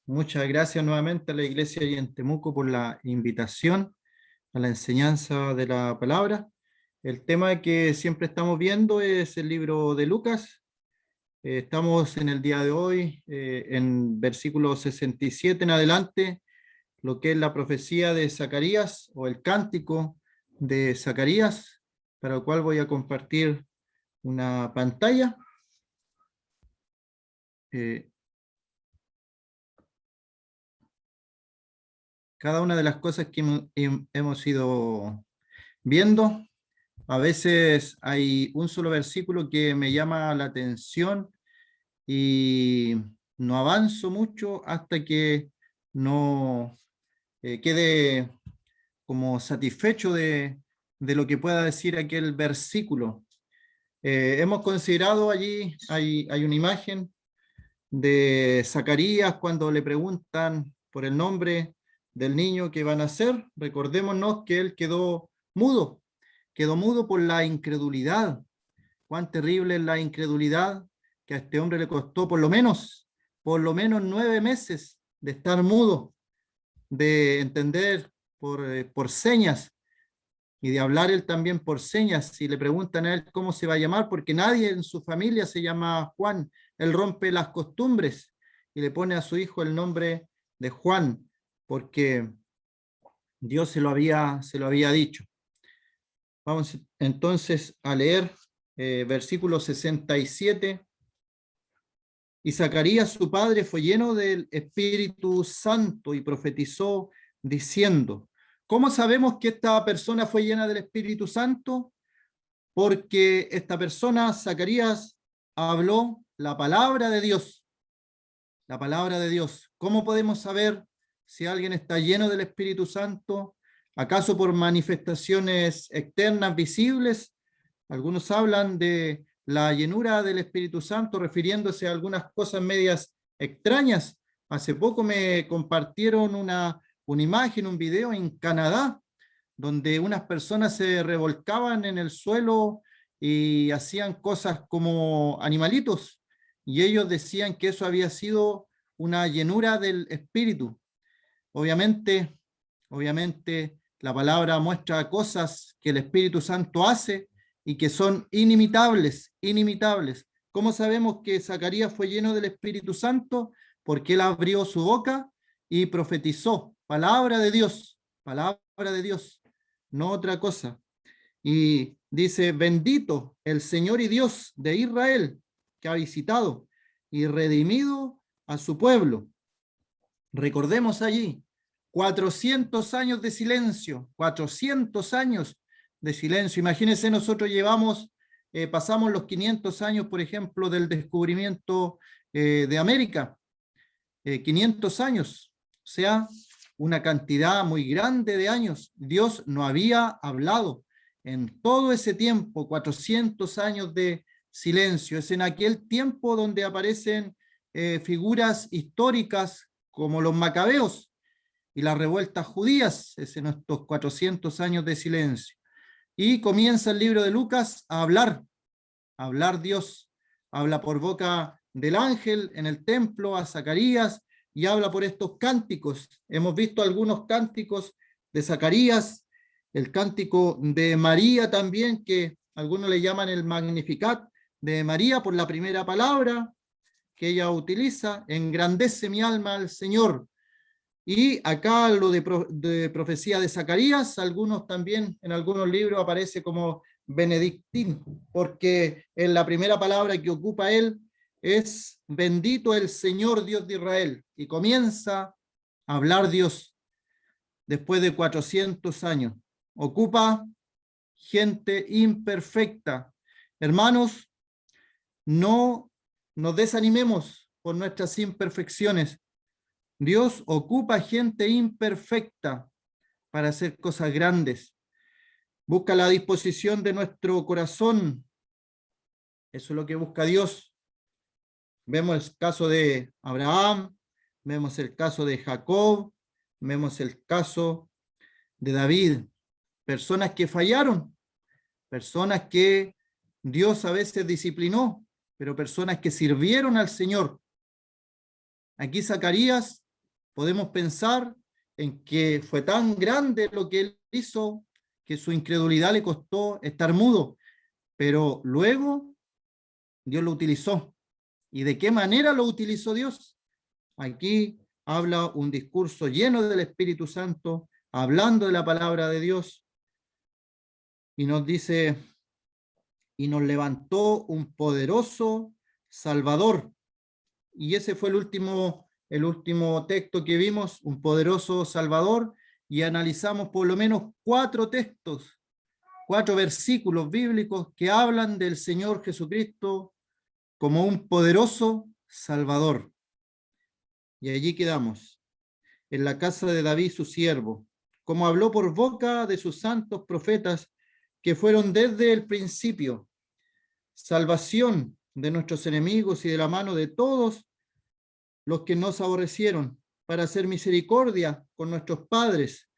Muchas gracias nuevamente a la iglesia y en Temuco por la invitación a la enseñanza de la palabra. El tema que siempre estamos viendo es el libro de Lucas. Estamos en el día de hoy en versículo 67 en adelante, lo que es la profecía de Zacarías o el cántico de Zacarías, para el cual voy a compartir una pantalla. Cada una de las cosas que hemos ido viendo, a veces hay un solo versículo que me llama la atención y no avanzo mucho hasta que no quede como satisfecho de lo que pueda decir aquel versículo. Hemos considerado allí, hay una imagen de Zacarías cuando le preguntan por el nombre del niño que van a nacer. Recordémonos que él quedó mudo por la incredulidad. Cuán terrible es la incredulidad, que a este hombre le costó por lo menos 9 meses de estar mudo, de entender por señas y de hablar él también por señas. Si le preguntan a él cómo se va a llamar, porque nadie en su familia se llama Juan, él rompe las costumbres y le pone a su hijo el nombre de Juan, porque Dios se lo había dicho. Vamos entonces a leer versículo 67. Y Zacarías su padre fue lleno del Espíritu Santo y profetizó diciendo: ¿cómo sabemos que esta persona fue llena del Espíritu Santo? Porque esta persona, Zacarías, habló la palabra de Dios. La palabra de Dios. ¿Cómo podemos saber si alguien está lleno del Espíritu Santo? ¿Acaso por manifestaciones externas visibles? Algunos hablan de la llenura del Espíritu Santo refiriéndose a algunas cosas medias extrañas. Hace poco me compartieron una imagen, un video en Canadá, donde unas personas se revolcaban en el suelo y hacían cosas como animalitos, y ellos decían que eso había sido una llenura del Espíritu. Obviamente, la palabra muestra cosas que el Espíritu Santo hace y que son inimitables, inimitables. ¿Cómo sabemos que Zacarías fue lleno del Espíritu Santo? Porque él abrió su boca y profetizó, palabra de Dios, no otra cosa. Y dice: bendito el Señor y Dios de Israel, que ha visitado y redimido a su pueblo. Recordemos allí, 400 años de silencio, 400 años de silencio. Imagínense, nosotros pasamos los 500 años, por ejemplo, del descubrimiento de América, 500 años, o sea, una cantidad muy grande de años. Dios no había hablado en todo ese tiempo, 400 años de silencio. Es en aquel tiempo donde aparecen figuras históricas como los macabeos y las revueltas judías, es en estos 400 años de silencio. Y comienza el libro de Lucas a hablar Dios, habla por boca del ángel en el templo a Zacarías y habla por estos cánticos. Hemos visto algunos cánticos de Zacarías, el cántico de María también, que algunos le llaman el Magnificat de María por la primera palabra que ella utiliza: engrandece mi alma al Señor. Y acá lo de profecía de Zacarías, algunos también, en algunos libros aparece como benedictín, porque en la primera palabra que ocupa él es bendito el Señor Dios de Israel, y comienza a hablar Dios después de 400 años. Ocupa gente imperfecta. Hermanos, no nos desanimemos por nuestras imperfecciones. Dios ocupa gente imperfecta para hacer cosas grandes. Busca la disposición de nuestro corazón. Eso es lo que busca Dios. Vemos el caso de Abraham, vemos el caso de Jacob, vemos el caso de David. Personas que fallaron, personas que Dios a veces disciplinó, pero personas que sirvieron al Señor. Aquí Zacarías podemos pensar en que fue tan grande lo que él hizo que su incredulidad le costó estar mudo, pero luego Dios lo utilizó. ¿Y de qué manera lo utilizó Dios? Aquí habla un discurso lleno del Espíritu Santo, hablando de la palabra de Dios, y nos dice, y nos levantó un poderoso Salvador. Y ese fue el último texto que vimos, un poderoso Salvador, y analizamos por lo menos 4 textos, 4 versículos bíblicos que hablan del Señor Jesucristo como un poderoso Salvador. Y allí quedamos, en la casa de David su siervo, como habló por boca de sus santos profetas que fueron desde el principio, salvación de nuestros enemigos y de la mano de todos los que nos aborrecieron, para hacer misericordia con nuestros padres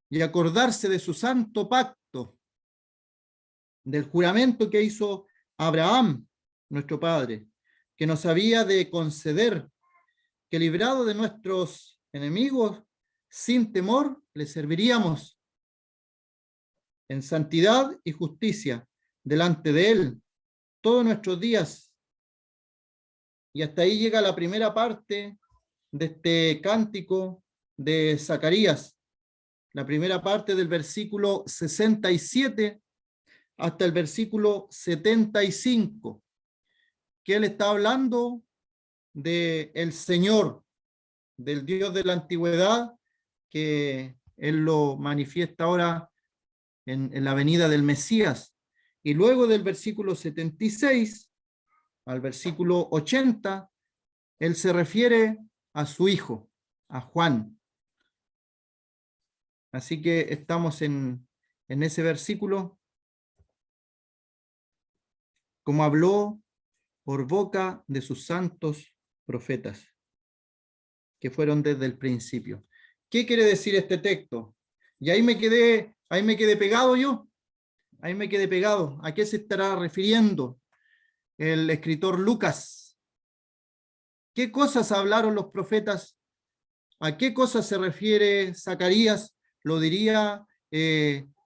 y acordarse de su santo pacto, del juramento que hizo Abraham, nuestro padre, que nos había de conceder que librado de nuestros enemigos, sin temor, le serviríamos en santidad y justicia delante de él todos nuestros días. Y hasta ahí llega la primera parte de este cántico de Zacarías, la primera parte del versículo 67 hasta el versículo 75, que él está hablando de el Señor, del Dios de la antigüedad, que él lo manifiesta ahora en la venida del Mesías. Y luego del versículo 76 al versículo 80, él se refiere a su hijo, a Juan. Así que estamos en ese versículo, como habló por boca de sus santos profetas, que fueron desde el principio. ¿Qué quiere decir este texto? Y ahí me quedé pegado yo, ahí me quedé pegado. ¿A qué se estará refiriendo el escritor Lucas? ¿Qué cosas hablaron los profetas? ¿A qué cosas se refiere Zacarías? Lo diría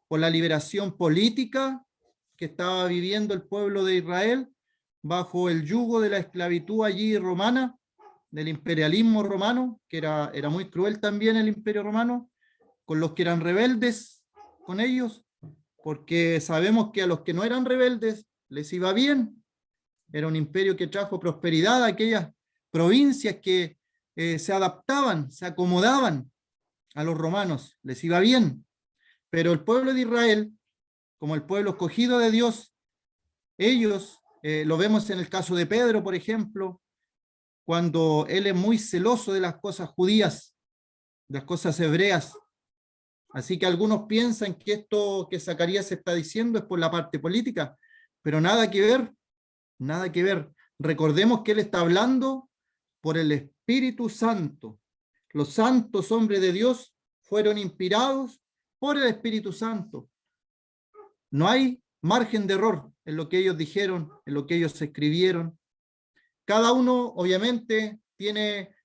por la liberación política que estaba viviendo el pueblo de Israel bajo el yugo de la esclavitud allí romana, del imperialismo romano, que era muy cruel también el imperio romano, con los que eran rebeldes con ellos, porque sabemos que a los que no eran rebeldes les iba bien. Era un imperio que trajo prosperidad a aquellas provincias que se adaptaban, se acomodaban a los romanos, les iba bien. Pero el pueblo de Israel, como el pueblo escogido de Dios, ellos, lo vemos en el caso de Pedro, por ejemplo, cuando él es muy celoso de las cosas judías, de las cosas hebreas. Así que algunos piensan que esto que Zacarías está diciendo es por la parte política, pero nada que ver, nada que ver. Recordemos que él está hablando por el Espíritu Santo. Los santos hombres de Dios fueron inspirados por el Espíritu Santo. No hay margen de error en lo que ellos dijeron, en lo que ellos escribieron. Cada uno, obviamente, tiene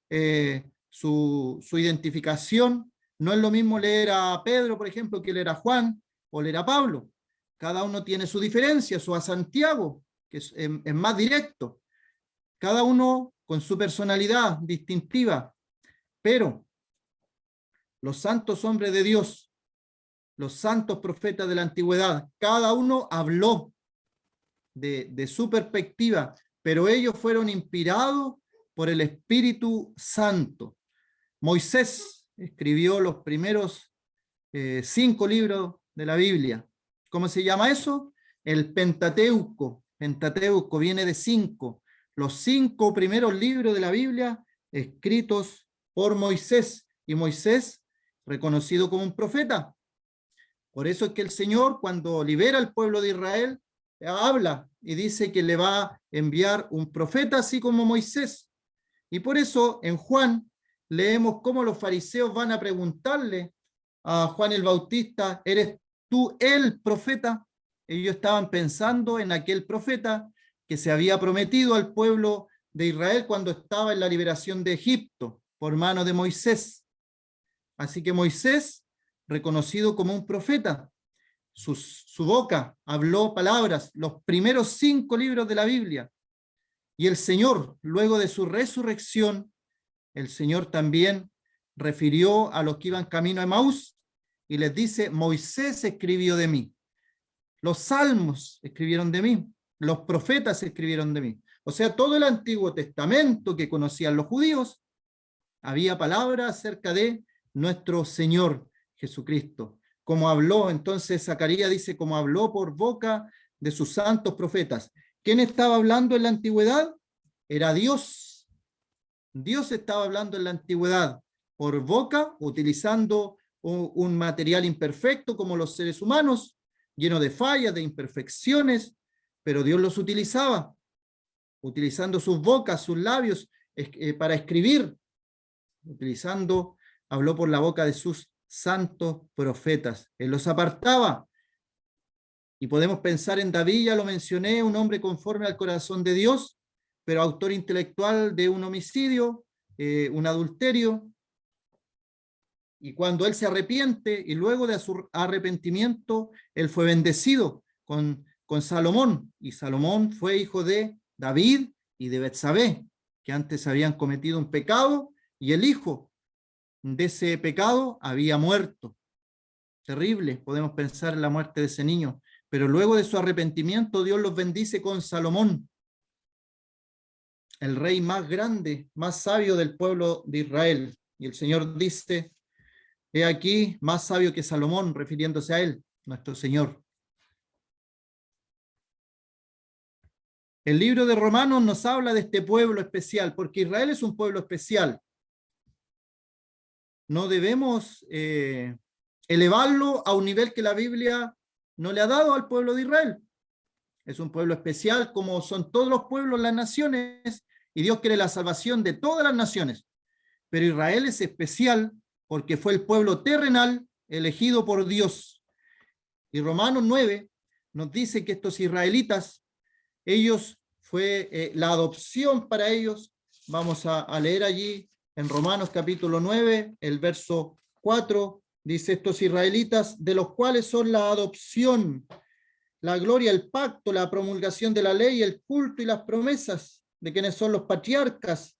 su identificación. No es lo mismo leer a Pedro, por ejemplo, que leer a Juan o leer a Pablo. Cada uno tiene su diferencia, o a Santiago, que es más directo. Cada uno con su personalidad distintiva. Pero los santos hombres de Dios, los santos profetas de la antigüedad, cada uno habló de su perspectiva, pero ellos fueron inspirados por el Espíritu Santo. Moisés escribió los primeros 5 libros de la Biblia. ¿Cómo se llama eso? El Pentateuco. Pentateuco viene de 5. Los 5 primeros libros de la Biblia escritos por Moisés. Y Moisés, reconocido como un profeta. Por eso es que el Señor, cuando libera al pueblo de Israel, habla y dice que le va a enviar un profeta así como Moisés. Y por eso en Juan leemos cómo los fariseos van a preguntarle a Juan el Bautista, ¿eres tú el profeta? Ellos estaban pensando en aquel profeta que se había prometido al pueblo de Israel cuando estaba en la liberación de Egipto. por mano de Moisés. Así que Moisés, reconocido como un profeta, su boca habló palabras, los primeros 5 libros de la Biblia. Y el Señor, luego de su resurrección, el Señor también refirió a los que iban camino a Emaús y les dice: Moisés escribió de mí, los salmos escribieron de mí, los profetas escribieron de mí. O sea, todo el Antiguo Testamento que conocían los judíos, había palabras acerca de nuestro Señor Jesucristo. Como habló, entonces Zacarías dice, como habló por boca de sus santos profetas. ¿Quién estaba hablando en la antigüedad? Era Dios. Dios estaba hablando en la antigüedad por boca, utilizando un material imperfecto como los seres humanos, lleno de fallas, de imperfecciones, pero Dios los utilizaba, utilizando sus bocas, sus labios, para escribir, habló por la boca de sus santos profetas. Él los apartaba. Y podemos pensar en David, ya lo mencioné, un hombre conforme al corazón de Dios, pero autor intelectual de un homicidio, un adulterio. Y cuando él se arrepiente, y luego de su arrepentimiento, él fue bendecido con Salomón. Y Salomón fue hijo de David y de Betsabé, que antes habían cometido un pecado, y el hijo de ese pecado había muerto. Terrible, podemos pensar en la muerte de ese niño. Pero luego de su arrepentimiento, Dios los bendice con Salomón, el rey más grande, más sabio del pueblo de Israel. Y el Señor dice: he aquí, más sabio que Salomón, refiriéndose a él, nuestro Señor. El libro de Romanos nos habla de este pueblo especial, porque Israel es un pueblo especial. No debemos elevarlo a un nivel que la Biblia no le ha dado al pueblo de Israel. Es un pueblo especial, como son todos los pueblos, las naciones, y Dios quiere la salvación de todas las naciones. Pero Israel es especial porque fue el pueblo terrenal elegido por Dios. Y Romanos 9 nos dice que estos israelitas, ellos fue la adopción para ellos. Vamos a leer allí en Romanos capítulo 9, el verso 4, dice: estos israelitas, de los cuales son la adopción, la gloria, el pacto, la promulgación de la ley, el culto y las promesas, de quienes son los patriarcas,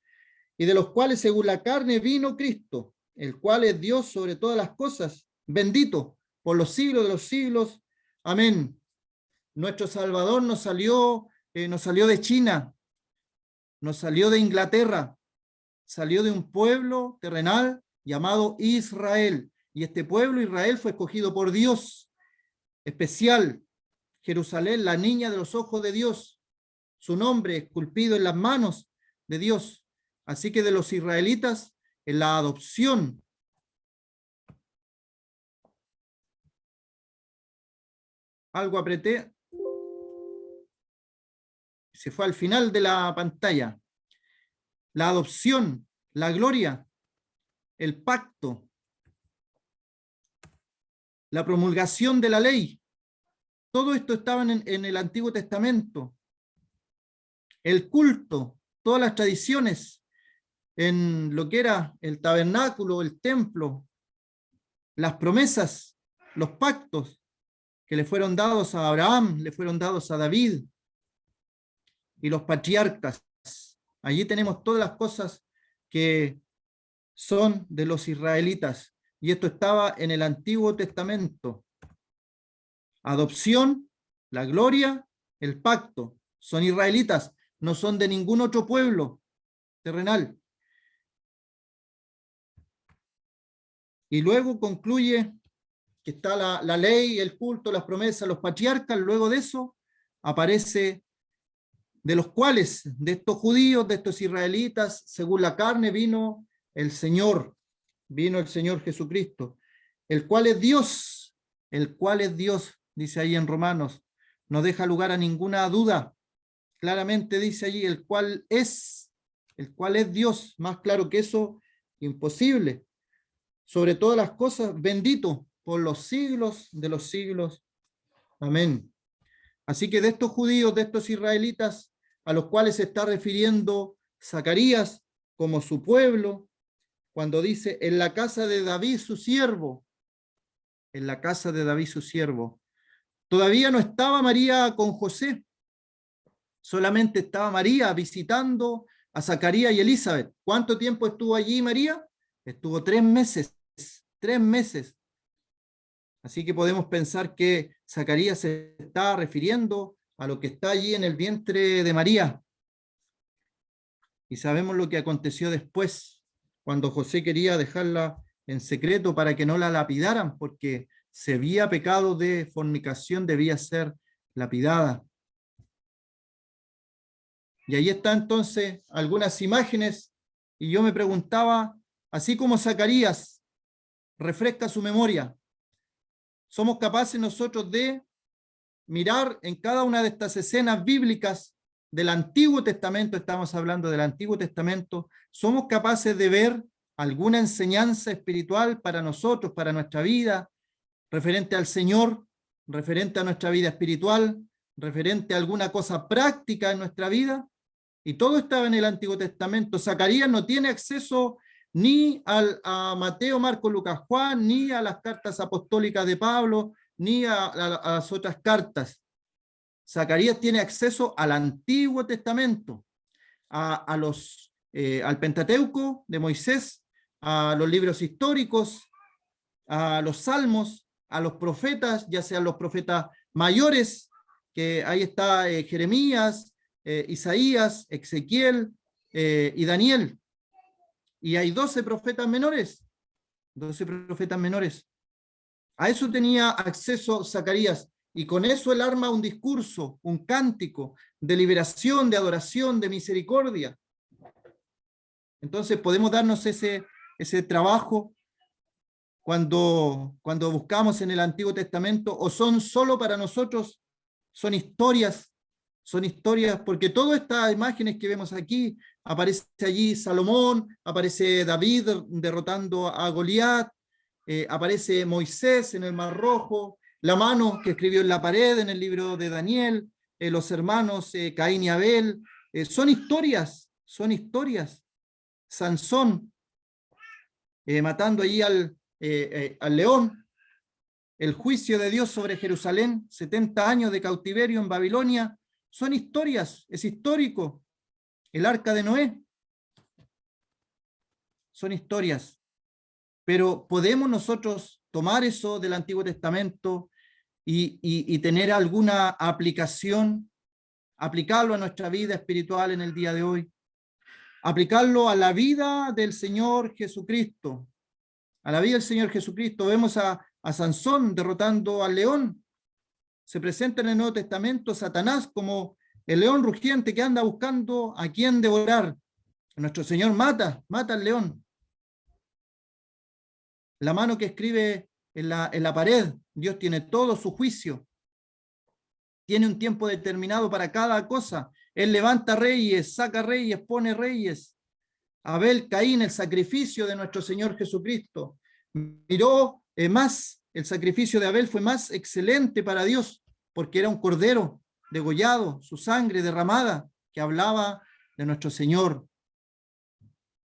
y de los cuales según la carne vino Cristo, el cual es Dios sobre todas las cosas, bendito por los siglos de los siglos. Amén. Nuestro Salvador nos salió de China, nos salió de Inglaterra, salió de un pueblo terrenal llamado Israel. Y este pueblo, Israel, fue escogido por Dios, especial. Jerusalén, la niña de los ojos de Dios, su nombre esculpido en las manos de Dios. Así que de los israelitas, en la adopción, algo apreté, se fue al final de la pantalla. La adopción, la gloria, el pacto, la promulgación de la ley, todo esto estaba en el Antiguo Testamento. El culto, todas las tradiciones, en lo que era el tabernáculo, el templo, las promesas, los pactos que le fueron dados a Abraham, le fueron dados a David y los patriarcas. Allí tenemos todas las cosas que son de los israelitas, y esto estaba en el Antiguo Testamento. Adopción, la gloria, el pacto. Son israelitas, no son de ningún otro pueblo terrenal. Y luego concluye que está la ley, el culto, las promesas, los patriarcas. Luego de eso aparece: de los cuales, de estos judíos, de estos israelitas, según la carne vino el Señor Jesucristo, el cual es Dios, dice ahí en Romanos, no deja lugar a ninguna duda. Claramente dice allí: el cual es Dios. Más claro que eso, imposible. Sobre todas las cosas, bendito por los siglos de los siglos. Amén. Así que de estos judíos, de estos israelitas, a los cuales se está refiriendo Zacarías como su pueblo, cuando dice, en la casa de David su siervo, en la casa de David su siervo. Todavía no estaba María con José, solamente estaba María visitando a Zacarías y Elizabeth. ¿Cuánto tiempo estuvo allí María? Estuvo 3 meses, 3 meses. Así que podemos pensar que Zacarías se está refiriendo a lo que está allí en el vientre de María. Y sabemos lo que aconteció después, cuando José quería dejarla en secreto para que no la lapidaran, porque si había pecado de fornicación, debía ser lapidada. Y ahí está entonces algunas imágenes, y yo me preguntaba, así como Zacarías refresca su memoria, ¿somos capaces nosotros de mirar en cada una de estas escenas bíblicas del Antiguo Testamento? Estamos hablando del Antiguo Testamento. ¿Somos capaces de ver alguna enseñanza espiritual para nosotros, para nuestra vida, referente al Señor, referente a nuestra vida espiritual, referente a alguna cosa práctica en nuestra vida? Y todo estaba en el Antiguo Testamento. Zacarías no tiene acceso ni a Mateo, Marco, Lucas, Juan, ni a las cartas apostólicas de Pablo, ni a las otras cartas. Zacarías tiene acceso al Antiguo Testamento, al Pentateuco de Moisés, a los libros históricos, a los salmos, a los profetas, ya sean los profetas mayores, que ahí está Jeremías, Isaías, Ezequiel y Daniel. Y hay 12 profetas menores, 12 profetas menores. A eso tenía acceso Zacarías, y con eso él arma un discurso, un cántico de liberación, de adoración, de misericordia. Entonces podemos darnos ese trabajo cuando buscamos en el Antiguo Testamento, o son solo para nosotros, son historias, porque todas estas imágenes que vemos aquí, aparece allí Salomón, aparece David derrotando a Goliat, aparece Moisés en el Mar Rojo, la mano que escribió en la pared en el libro de Daniel, los hermanos Caín y Abel, son historias, Sansón matando allí al león, el juicio de Dios sobre Jerusalén, 70 años de cautiverio en Babilonia, son historias, es histórico. El arca de Noé, son historias. Pero podemos nosotros tomar eso del Antiguo Testamento y tener alguna aplicación, aplicarlo a nuestra vida espiritual en el día de hoy, aplicarlo a la vida del Señor Jesucristo. A la vida del Señor Jesucristo vemos a Sansón derrotando al león. Se presenta en el Nuevo Testamento Satanás como el león rugiente que anda buscando a quien devorar. Nuestro Señor mata al león. La mano que escribe en la pared, Dios tiene todo su juicio. Tiene un tiempo determinado para cada cosa. Él levanta reyes, saca reyes, pone reyes. Abel, Caín, el sacrificio de nuestro Señor Jesucristo. Miró más, el sacrificio de Abel fue más excelente para Dios, porque era un cordero degollado, su sangre derramada, que hablaba de nuestro Señor.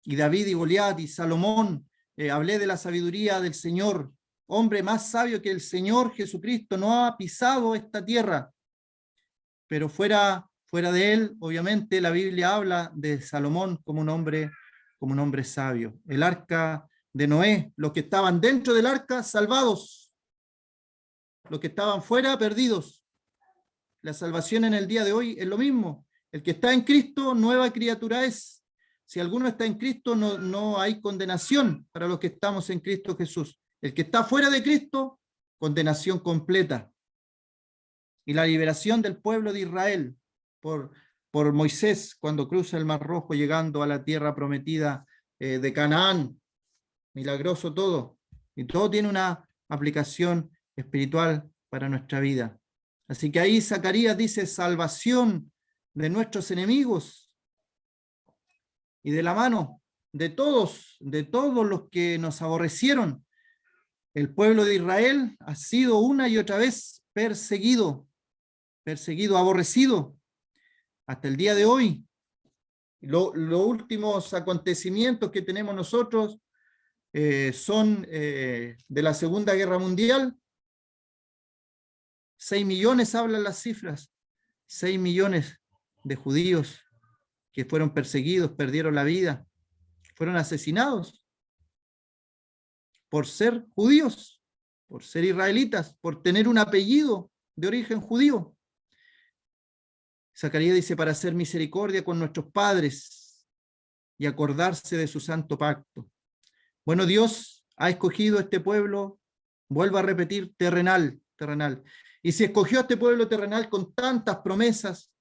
Y David y Goliat y Salomón, hablé de la sabiduría del Señor, hombre más sabio que el Señor Jesucristo, no ha pisado esta tierra, pero fuera de él, obviamente la Biblia habla de Salomón como un hombre sabio. El arca de Noé, los que estaban dentro del arca, salvados, los que estaban fuera, perdidos. La salvación en el día de hoy es lo mismo. El que está en Cristo, nueva criatura es. Si alguno está en Cristo, no hay condenación para los que estamos en Cristo Jesús. El que está fuera de Cristo, condenación completa. Y la liberación del pueblo de Israel por Moisés cuando cruza el Mar Rojo llegando a la tierra prometida de Canaán. Milagroso todo. Y todo tiene una aplicación espiritual para nuestra vida. Así que ahí Zacarías dice salvación de nuestros enemigos y de la mano de todos los que nos aborrecieron. El pueblo de Israel ha sido una y otra vez perseguido, aborrecido, hasta el día de hoy. Los últimos acontecimientos que tenemos nosotros son de la Segunda Guerra Mundial. 6 millones hablan las cifras. 6 millones de judíos que fueron perseguidos, perdieron la vida, fueron asesinados por ser judíos, por ser israelitas, por tener un apellido de origen judío. Zacarías dice, para hacer misericordia con nuestros padres y acordarse de su santo pacto. Bueno, Dios ha escogido este pueblo, vuelvo a repetir, terrenal. Y si escogió a este pueblo terrenal con tantas promesas,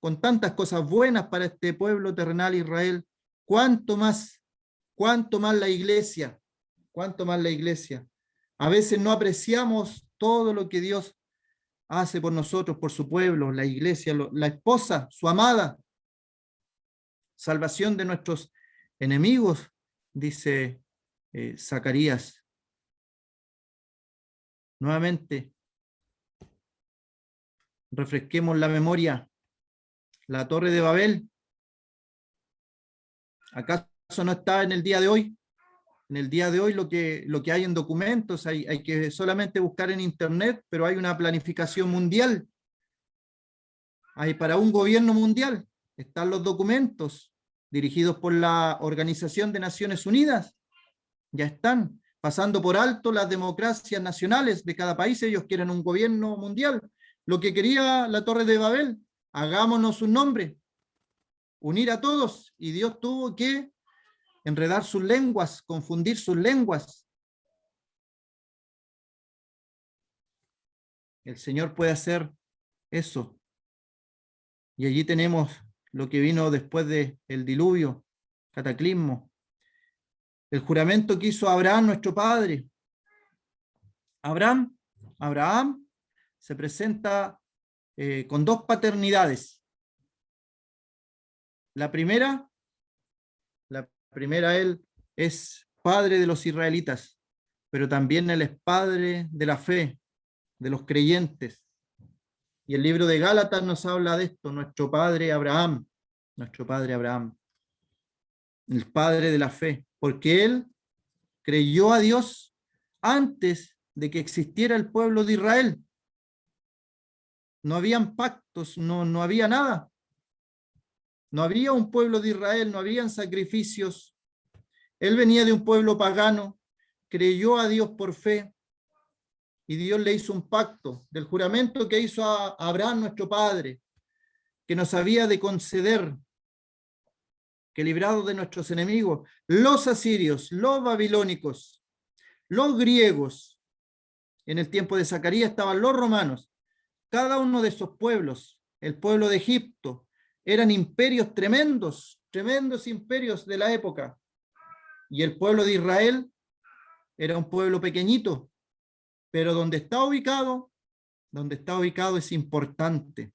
con tantas cosas buenas para este pueblo terrenal Israel, ¿cuánto más la iglesia? ¿Cuánto más la iglesia? A veces no apreciamos todo lo que Dios hace por nosotros, por su pueblo, la iglesia, la esposa, su amada. Salvación de nuestros enemigos, dice Zacarías. Nuevamente, refresquemos la memoria. La Torre de Babel, ¿acaso no está en el día de hoy? En el día de hoy lo que hay en documentos, hay que solamente buscar en internet, pero hay una planificación mundial. Hay para un gobierno mundial. Están los documentos dirigidos por la Organización de Naciones Unidas. Ya están pasando por alto las democracias nacionales de cada país. Ellos quieren un gobierno mundial. Lo que quería la Torre de Babel, hagámonos un nombre, unir a todos, y Dios tuvo que enredar sus lenguas, confundir sus lenguas. El Señor puede hacer eso. Y allí tenemos lo que vino después del diluvio, cataclismo. El juramento que hizo Abraham, nuestro padre. Abraham se presenta con dos paternidades. La primera, él es padre de los israelitas, pero también él es padre de la fe, de los creyentes. Y el libro de Gálatas nos habla de esto, nuestro padre Abraham, el padre de la fe, porque él creyó a Dios antes de que existiera el pueblo de Israel. No habían pactos, no había nada. No había un pueblo de Israel, no habían sacrificios. Él venía de un pueblo pagano, creyó a Dios por fe, y Dios le hizo un pacto del juramento que hizo a Abraham, nuestro padre, que nos había de conceder, que librados de nuestros enemigos, los asirios, los babilónicos, los griegos, en el tiempo de Zacarías estaban los romanos, cada uno de esos pueblos, el pueblo de Egipto, eran imperios tremendos, tremendos imperios de la época, y el pueblo de Israel era un pueblo pequeñito, pero donde está ubicado es importante.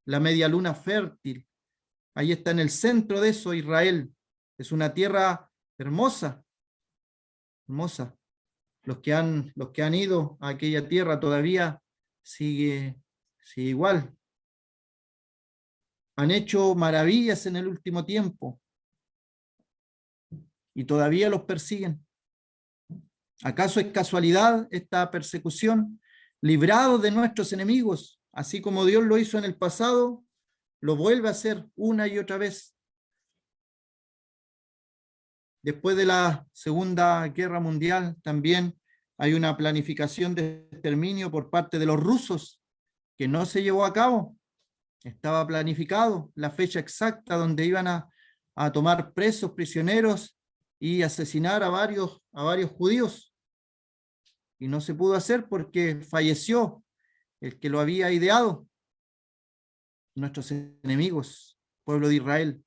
La media luna fértil, ahí está en el centro de eso, Israel. Es una tierra hermosa, hermosa. Los que han ido a aquella tierra todavía sigue igual. Han hecho maravillas en el último tiempo y todavía los persiguen. ¿Acaso es casualidad esta persecución? Librados de nuestros enemigos, así como Dios lo hizo en el pasado, lo vuelve a hacer una y otra vez. Después de la Segunda Guerra Mundial también hay una planificación de exterminio por parte de los rusos que no se llevó a cabo. Estaba planificado la fecha exacta donde iban a tomar presos, prisioneros y asesinar a varios judíos. Y no se pudo hacer porque falleció el que lo había ideado. Nuestros enemigos, pueblo de Israel.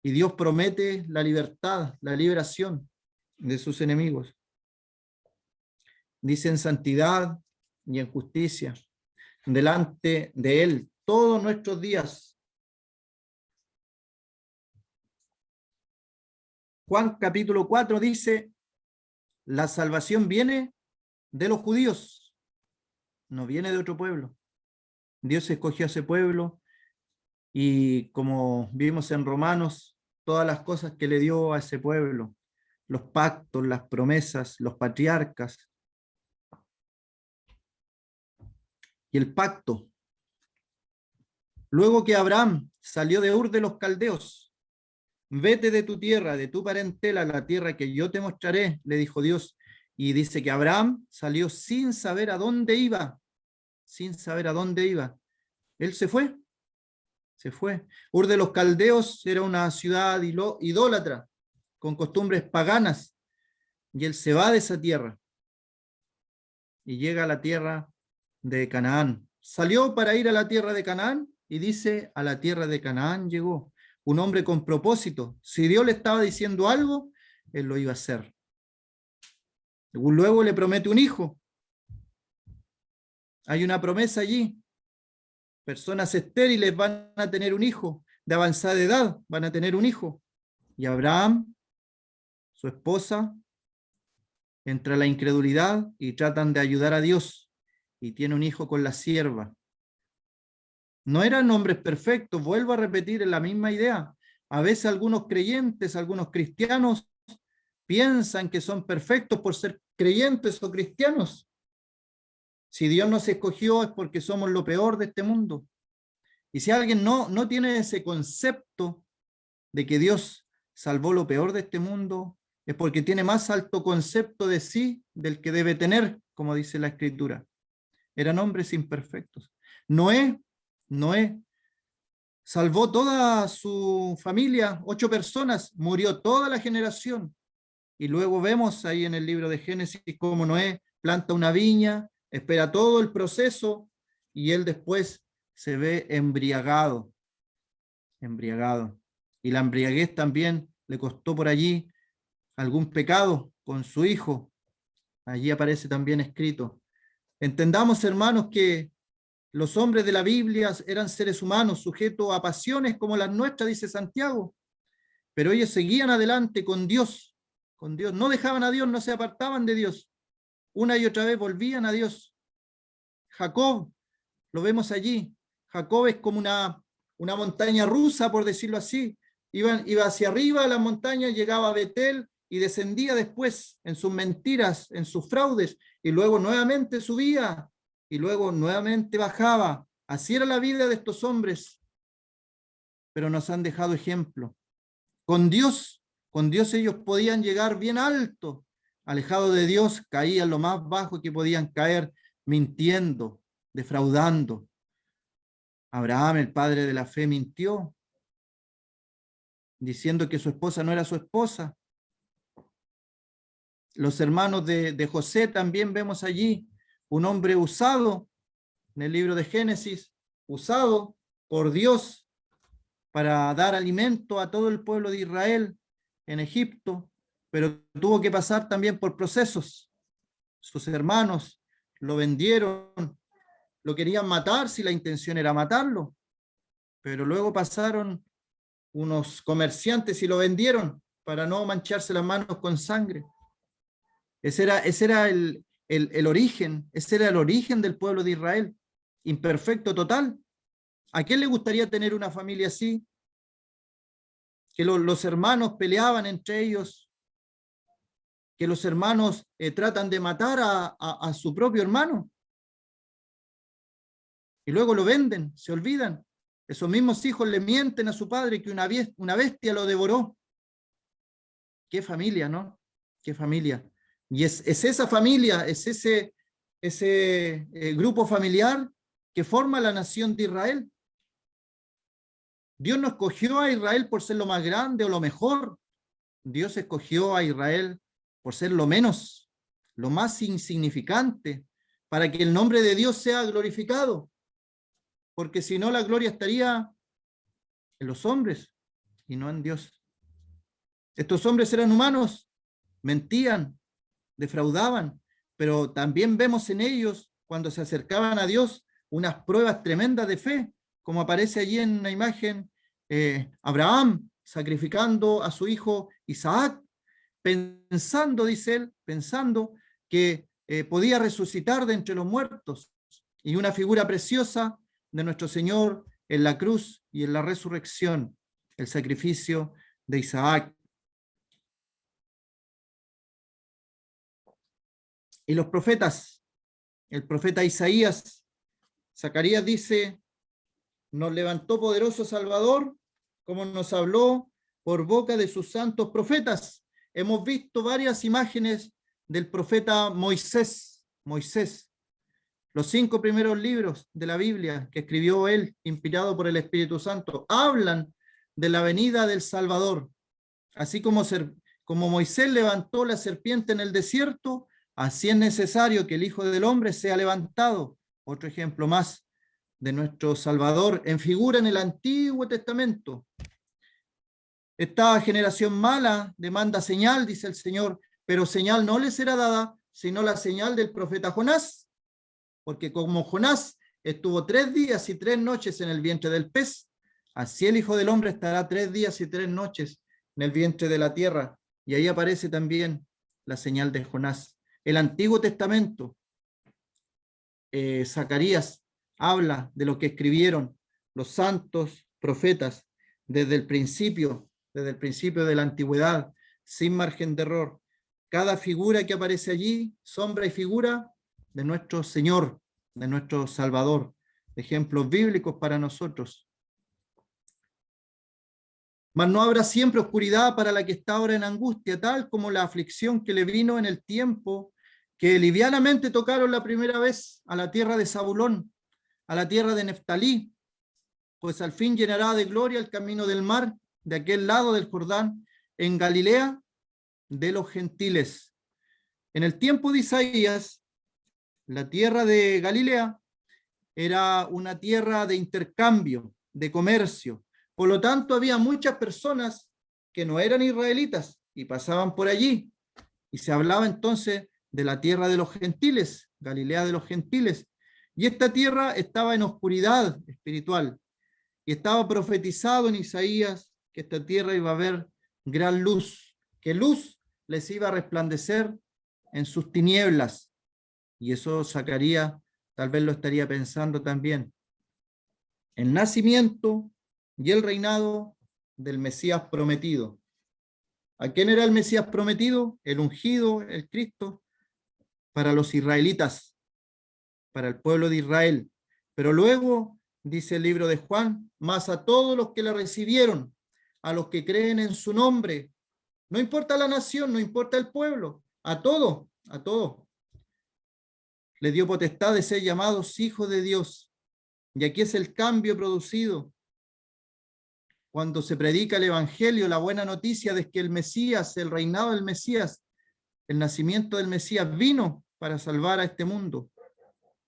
Y Dios promete la libertad, la liberación de sus enemigos. Dice en santidad y en justicia, delante de Él, todos nuestros días. Juan capítulo 4 dice, la salvación viene de los judíos, no viene de otro pueblo. Dios escogió a ese pueblo y como vimos en Romanos, todas las cosas que le dio a ese pueblo, los pactos, las promesas, los patriarcas. Y el pacto. Luego que Abraham salió de Ur de los Caldeos, vete de tu tierra, de tu parentela, a la tierra que yo te mostraré, le dijo Dios. Y dice que Abraham salió sin saber a dónde iba, sin saber a dónde iba. Él se fue. Ur de los Caldeos era una ciudad idólatra, con costumbres paganas, y él se va de esa tierra y llega a la tierra de Canaán. Salió para ir a la tierra de Canaán y dice, a la tierra de Canaán llegó. Un hombre con propósito. Si Dios le estaba diciendo algo, él lo iba a hacer. Luego le promete un hijo. Hay una promesa allí. Personas estériles van a tener un hijo, de avanzada edad van a tener un hijo. Y Abraham, su esposa, entra a la incredulidad y tratan de ayudar a Dios. Y tiene un hijo con la sierva. No eran hombres perfectos, vuelvo a repetir la misma idea. A veces algunos creyentes, algunos cristianos, piensan que son perfectos por ser creyentes o cristianos. Si Dios nos escogió es porque somos lo peor de este mundo. Y si alguien no tiene ese concepto de que Dios salvó lo peor de este mundo, es porque tiene más alto concepto de sí del que debe tener, como dice la Escritura. Eran hombres imperfectos. Noé salvó toda su familia, 8 personas, murió toda la generación. Y luego vemos ahí en el libro de Génesis cómo Noé planta una viña, espera todo el proceso y él después se ve embriagado. Y la embriaguez también le costó por allí algún pecado con su hijo. Allí aparece también escrito. Entendamos, hermanos, que los hombres de la Biblia eran seres humanos sujetos a pasiones como las nuestras, dice Santiago, pero ellos seguían adelante con Dios, no dejaban a Dios, no se apartaban de Dios, una y otra vez volvían a Dios. Jacob, lo vemos allí, Jacob es como una montaña rusa, por decirlo así, iba hacia arriba a la montaña, llegaba a Betel y descendía después en sus mentiras, en sus fraudes, y luego nuevamente subía, y luego nuevamente bajaba. Así era la vida de estos hombres, pero nos han dejado ejemplo. Con Dios ellos podían llegar bien alto, alejados de Dios caían lo más bajo que podían caer, mintiendo, defraudando. Abraham, el padre de la fe, mintió, diciendo que su esposa no era su esposa. Los hermanos de José también vemos allí un hombre usado en el libro de Génesis, usado por Dios para dar alimento a todo el pueblo de Israel en Egipto, pero tuvo que pasar también por procesos. Sus hermanos lo vendieron, lo querían matar si la intención era matarlo, pero luego pasaron unos comerciantes y lo vendieron para no mancharse las manos con sangre. Ese era el origen, ese era el origen del pueblo de Israel, imperfecto total. ¿A quién le gustaría tener una familia así? Que los hermanos peleaban entre ellos, que los hermanos tratan de matar a su propio hermano y luego lo venden, se olvidan. Esos mismos hijos le mienten a su padre que una bestia lo devoró. Qué familia, ¿no? Qué familia. Y es esa familia, es ese grupo familiar que forma la nación de Israel. Dios no escogió a Israel por ser lo más grande o lo mejor. Dios escogió a Israel por ser lo menos, lo más insignificante, para que el nombre de Dios sea glorificado. Porque si no, la gloria estaría en los hombres y no en Dios. Estos hombres eran humanos, mentían, defraudaban, pero también vemos en ellos, cuando se acercaban a Dios, unas pruebas tremendas de fe, como aparece allí en una imagen, Abraham sacrificando a su hijo Isaac, pensando, dice él, pensando que podía resucitar de entre los muertos, y una figura preciosa de nuestro Señor en la cruz y en la resurrección, el sacrificio de Isaac. Y los profetas, el profeta Isaías, Zacarías dice, nos levantó poderoso Salvador, como nos habló por boca de sus santos profetas. Hemos visto varias imágenes del profeta Moisés. Los 5 primeros libros de la Biblia que escribió él, inspirado por el Espíritu Santo, hablan de la venida del Salvador. Así como Moisés levantó la serpiente en el desierto, así es necesario que el Hijo del Hombre sea levantado. Otro ejemplo más de nuestro Salvador en figura en el Antiguo Testamento. Esta generación mala demanda señal, dice el Señor, pero señal no le será dada, sino la señal del profeta Jonás, porque como Jonás estuvo 3 días y 3 noches en el vientre del pez, así el Hijo del Hombre estará 3 días y 3 noches en el vientre de la tierra. Y ahí aparece también la señal de Jonás. El Antiguo Testamento, Zacarías habla de lo que escribieron los santos profetas desde el principio de la antigüedad, sin margen de error. Cada figura que aparece allí, sombra y figura de nuestro Señor, de nuestro Salvador, ejemplos bíblicos para nosotros. Mas no habrá siempre oscuridad para la que está ahora en angustia, tal como la aflicción que le vino en el tiempo que livianamente tocaron la primera vez a la tierra de Zabulón, a la tierra de Neftalí, pues al fin llenará de gloria el camino del mar, de aquel lado del Jordán, en Galilea de los gentiles. En el tiempo de Isaías, la tierra de Galilea era una tierra de intercambio, de comercio. Por lo tanto, había muchas personas que no eran israelitas y pasaban por allí. Y se hablaba entonces de la tierra de los gentiles, Galilea de los gentiles. Y esta tierra estaba en oscuridad espiritual. Y estaba profetizado en Isaías que esta tierra iba a haber gran luz, que luz les iba a resplandecer en sus tinieblas. Y eso Zacarías tal vez lo estaría pensando también. El nacimiento y el reinado del Mesías prometido. ¿A quién era el Mesías prometido? El ungido, el Cristo, para los israelitas, para el pueblo de Israel. Pero luego, dice el libro de Juan, más a todos los que le recibieron, a los que creen en su nombre, no importa la nación, no importa el pueblo, a todos, le dio potestad de ser llamados hijos de Dios. Y aquí es el cambio producido cuando se predica el Evangelio, la buena noticia de que el Mesías, el reinado del Mesías, el nacimiento del Mesías vino para salvar a este mundo.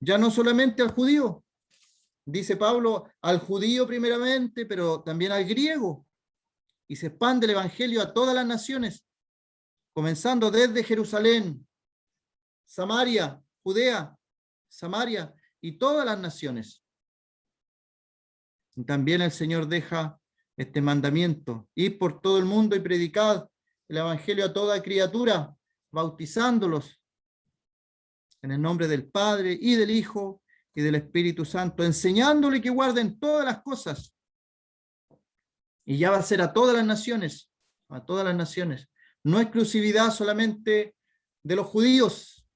Ya no solamente al judío, dice Pablo, al judío primeramente, pero también al griego. Y se expande el Evangelio a todas las naciones, comenzando desde Jerusalén, Samaria, Judea, Samaria y todas las naciones. Y también el Señor deja este mandamiento: id por todo el mundo y predicad el Evangelio a toda criatura, bautizándolos en el nombre del Padre y del Hijo y del Espíritu Santo, enseñándole que guarden todas las cosas. Y ya va a ser a todas las naciones, no exclusividad solamente de los judíos.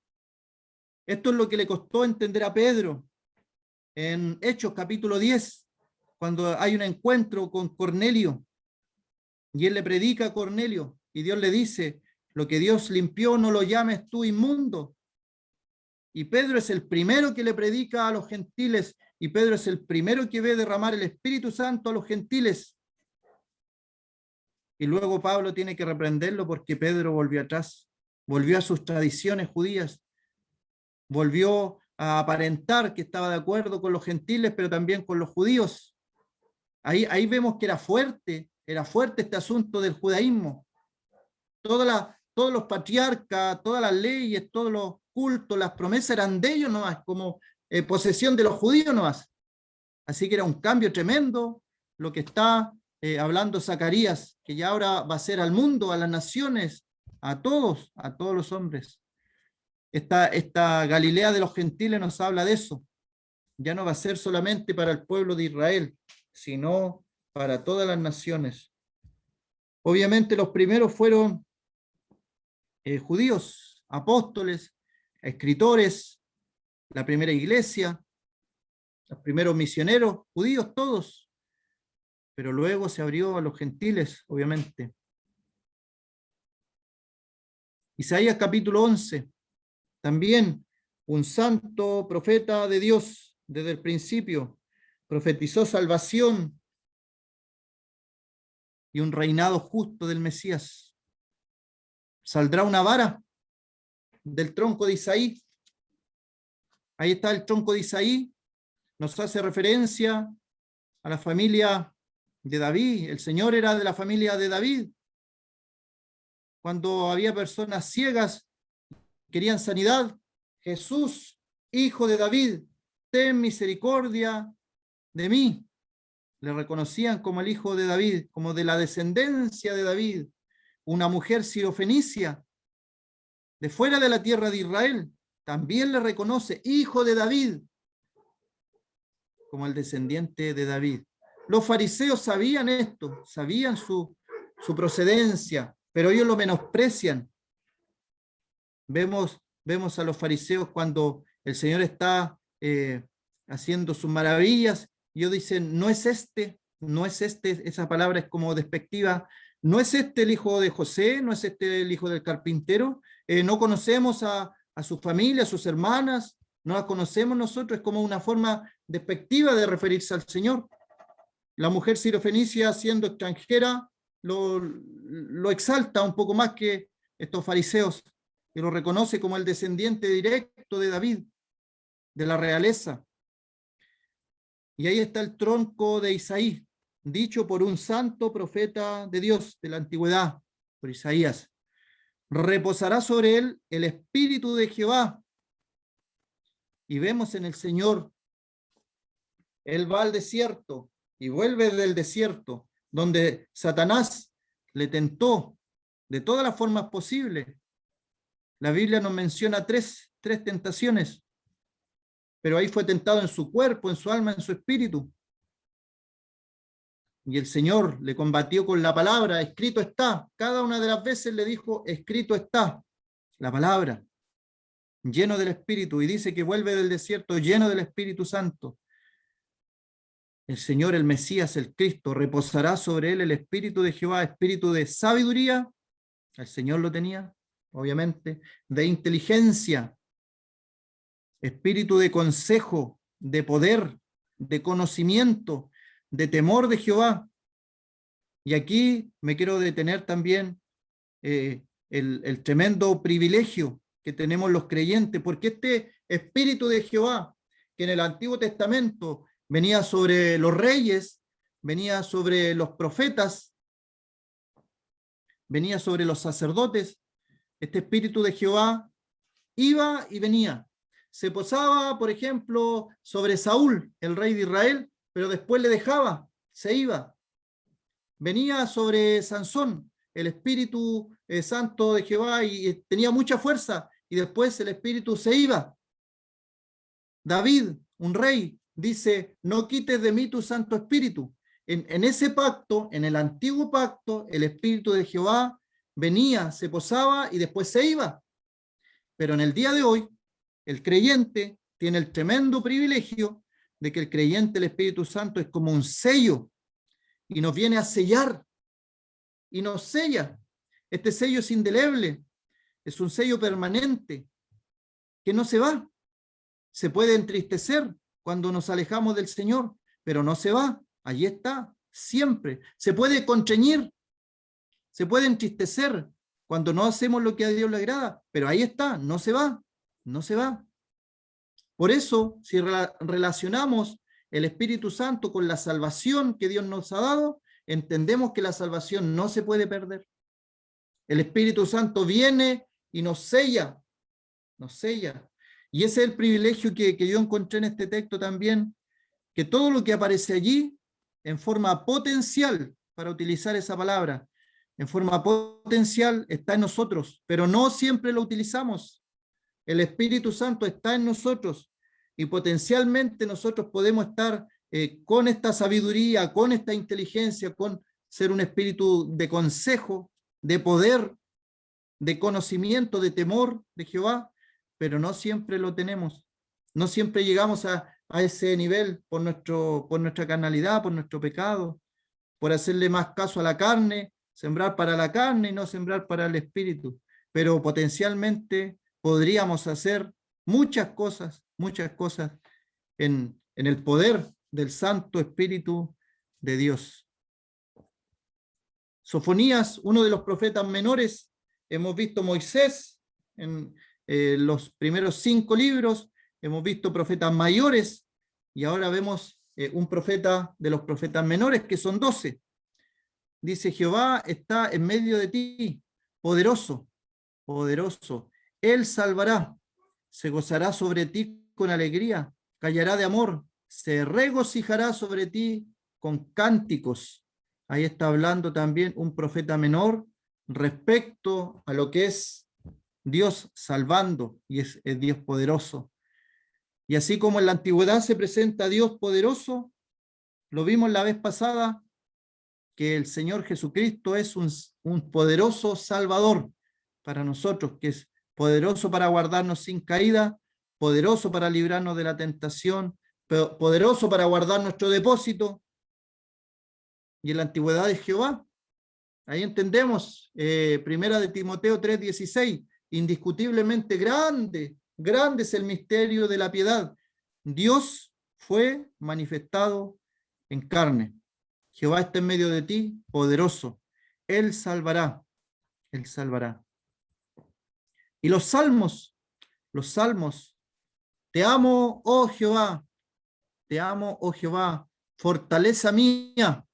Esto es lo que le costó entender a Pedro en Hechos capítulo 10, cuando hay un encuentro con Cornelio, y él le predica a Cornelio, y Dios le dice, lo que Dios limpió no lo llames tú inmundo. Y Pedro es el primero que le predica a los gentiles, y Pedro es el primero que ve derramar el Espíritu Santo a los gentiles. Y luego Pablo tiene que reprenderlo porque Pedro volvió atrás, volvió a sus tradiciones judías, volvió a aparentar que estaba de acuerdo con los gentiles, pero también con los judíos. Ahí vemos que era fuerte este asunto del judaísmo. Todos los patriarcas, todas las leyes, todos los cultos, las promesas eran de ellos nomás, como posesión de los judíos nomás. Así que era un cambio tremendo lo que está hablando Zacarías, que ya ahora va a ser al mundo, a las naciones, a todos los hombres. Esta Galilea de los gentiles nos habla de eso. Ya no va a ser solamente para el pueblo de Israel, sino para todas las naciones. Obviamente los primeros fueron judíos, apóstoles, escritores, la primera iglesia, los primeros misioneros, judíos todos, pero luego se abrió a los gentiles, obviamente. Isaías capítulo 11, también un santo profeta de Dios desde el principio, profetizó salvación y un reinado justo del Mesías. Saldrá una vara del tronco de Isaí. Ahí está el tronco de Isaí, nos hace referencia a la familia de David. El Señor era de la familia de David. Cuando había personas ciegas, querían sanidad, Jesús, hijo de David, ten misericordia de mí. Le reconocían como el hijo de David, como de la descendencia de David. Una mujer sirofenicia, de fuera de la tierra de Israel, también le reconoce hijo de David, como el descendiente de David. Los fariseos sabían esto, sabían su procedencia, pero ellos lo menosprecian. Vemos a los fariseos cuando el Señor está haciendo sus maravillas, y ellos dicen, no es este, esa palabra es como despectiva, no es este el hijo de José, no es este el hijo del carpintero, no conocemos a su familia, a sus hermanas, no las conocemos nosotros, es como una forma despectiva de referirse al Señor. La mujer sirofenicia, siendo extranjera, lo exalta un poco más que estos fariseos, que lo reconoce como el descendiente directo de David, de la realeza. Y ahí está el tronco de Isaí, dicho por un santo profeta de Dios de la antigüedad, por Isaías. Reposará sobre él el espíritu de Jehová. Y vemos en el Señor, él va al desierto y vuelve del desierto, donde Satanás le tentó de todas las formas posibles. La Biblia nos menciona tres tentaciones, pero ahí fue tentado en su cuerpo, en su alma, en su espíritu. Y el Señor le combatió con la palabra, escrito está. Cada una de las veces le dijo, escrito está, la palabra, lleno del Espíritu, y dice que vuelve del desierto lleno del Espíritu Santo. El Señor, el Mesías, el Cristo, reposará sobre él el Espíritu de Jehová, espíritu de sabiduría, el Señor lo tenía, obviamente, de inteligencia, espíritu de consejo, de poder, de conocimiento, de temor de Jehová. Y aquí me quiero detener también el tremendo privilegio que tenemos los creyentes, porque este espíritu de Jehová, que en el Antiguo Testamento venía sobre los reyes, venía sobre los profetas, venía sobre los sacerdotes, este espíritu de Jehová iba y venía. Se posaba, por ejemplo, sobre Saúl, el rey de Israel, pero después le dejaba, se iba. Venía sobre Sansón, el Espíritu Santo de Jehová, y tenía mucha fuerza, y después el Espíritu se iba. David, un rey, dice, no quites de mí tu Santo Espíritu. En ese pacto, en el antiguo pacto, el Espíritu de Jehová venía, se posaba y después se iba. Pero en el día de hoy, el creyente tiene el tremendo privilegio de que el creyente, el Espíritu Santo, es como un sello y nos viene a sellar y nos sella. Este sello es indeleble, es un sello permanente que no se va. Se puede entristecer cuando nos alejamos del Señor, pero no se va, allí está, siempre. Se puede constreñir, se puede entristecer cuando no hacemos lo que a Dios le agrada, pero ahí está, no se va, no se va. Por eso, si relacionamos el Espíritu Santo con la salvación que Dios nos ha dado, entendemos que la salvación no se puede perder. El Espíritu Santo viene y nos sella, nos sella. Y ese es el privilegio que yo encontré en este texto también, que todo lo que aparece allí, en forma potencial, para utilizar esa palabra, en forma potencial está en nosotros, pero no siempre lo utilizamos. El Espíritu Santo está en nosotros y potencialmente nosotros podemos estar con esta sabiduría, con esta inteligencia, con ser un espíritu de consejo, de poder, de conocimiento, de temor de Jehová, pero no siempre lo tenemos. No siempre llegamos a ese nivel por nuestra carnalidad, por nuestro pecado, por hacerle más caso a la carne, sembrar para la carne y no sembrar para el espíritu. Pero potencialmente podríamos hacer muchas cosas en el poder del Santo Espíritu de Dios. Sofonías, uno de los profetas menores, hemos visto Moisés en los primeros 5 libros, hemos visto profetas mayores, y ahora vemos un profeta de los profetas menores, que son 12. Dice: Jehová está en medio de ti, poderoso, poderoso. Él salvará, se gozará sobre ti con alegría, callará de amor, se regocijará sobre ti con cánticos. Ahí está hablando también un profeta menor respecto a lo que es Dios salvando, y es Dios poderoso. Y así como en la antigüedad se presenta Dios poderoso, lo vimos la vez pasada, que el Señor Jesucristo es un poderoso Salvador para nosotros, que es poderoso para guardarnos sin caída, poderoso para librarnos de la tentación, poderoso para guardar nuestro depósito. Y en la antigüedad de Jehová, ahí entendemos, primera de Timoteo 3:16, indiscutiblemente grande es el misterio de la piedad. Dios fue manifestado en carne. Jehová está en medio de ti, poderoso. Él salvará, Él salvará. Y los salmos, te amo, oh Jehová, te amo, oh Jehová, fortaleza mía,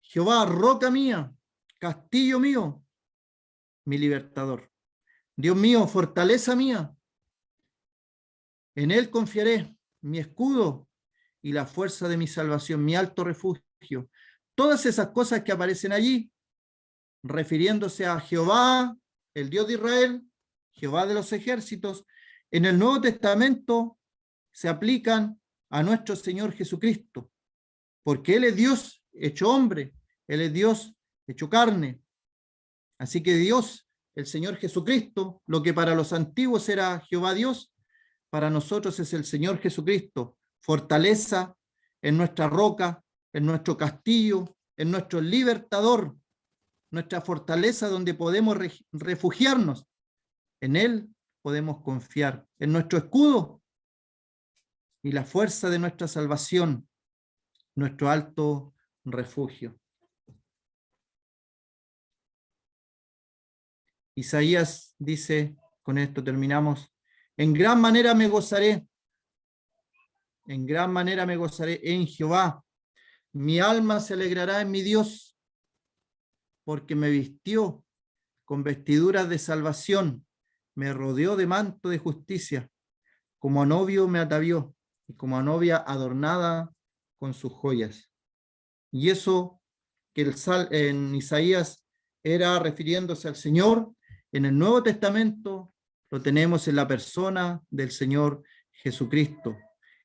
Jehová, roca mía, castillo mío, mi libertador. Dios mío, fortaleza mía, en Él confiaré, mi escudo y la fuerza de mi salvación, mi alto refugio. Todas esas cosas que aparecen allí, refiriéndose a Jehová, el Dios de Israel, Jehová de los ejércitos, en el Nuevo Testamento se aplican a nuestro Señor Jesucristo, porque Él es Dios hecho hombre, Él es Dios hecho carne. Así que Dios, el Señor Jesucristo, lo que para los antiguos era Jehová Dios, para nosotros es el Señor Jesucristo, fortaleza en nuestra roca, en nuestro castillo, en nuestro libertador, nuestra fortaleza donde podemos refugiarnos. En Él podemos confiar, en nuestro escudo y la fuerza de nuestra salvación, nuestro alto refugio. Isaías dice, con esto terminamos: en gran manera me gozaré, en gran manera me gozaré en Jehová. Mi alma se alegrará en mi Dios, porque me vistió con vestiduras de salvación, me rodeó de manto de justicia, como a novio me atavió, y como a novia adornada con sus joyas. Y eso que en Isaías era refiriéndose al Señor, en el Nuevo Testamento lo tenemos en la persona del Señor Jesucristo.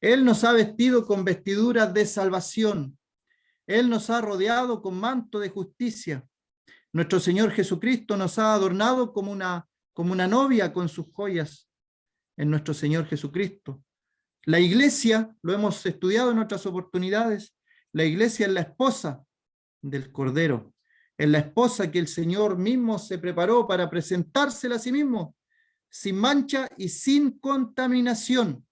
Él nos ha vestido con vestiduras de salvación. Él nos ha rodeado con manto de justicia. Nuestro Señor Jesucristo nos ha adornado como una novia con sus joyas en nuestro Señor Jesucristo. La iglesia, lo hemos estudiado en otras oportunidades, la iglesia es la esposa del Cordero, es la esposa que el Señor mismo se preparó para presentársela a sí mismo, sin mancha y sin contaminación.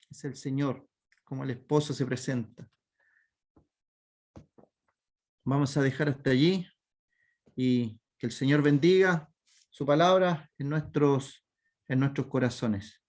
Es el Señor, como el esposo se presenta. Vamos a dejar hasta allí y que el Señor bendiga su palabra en nuestros corazones.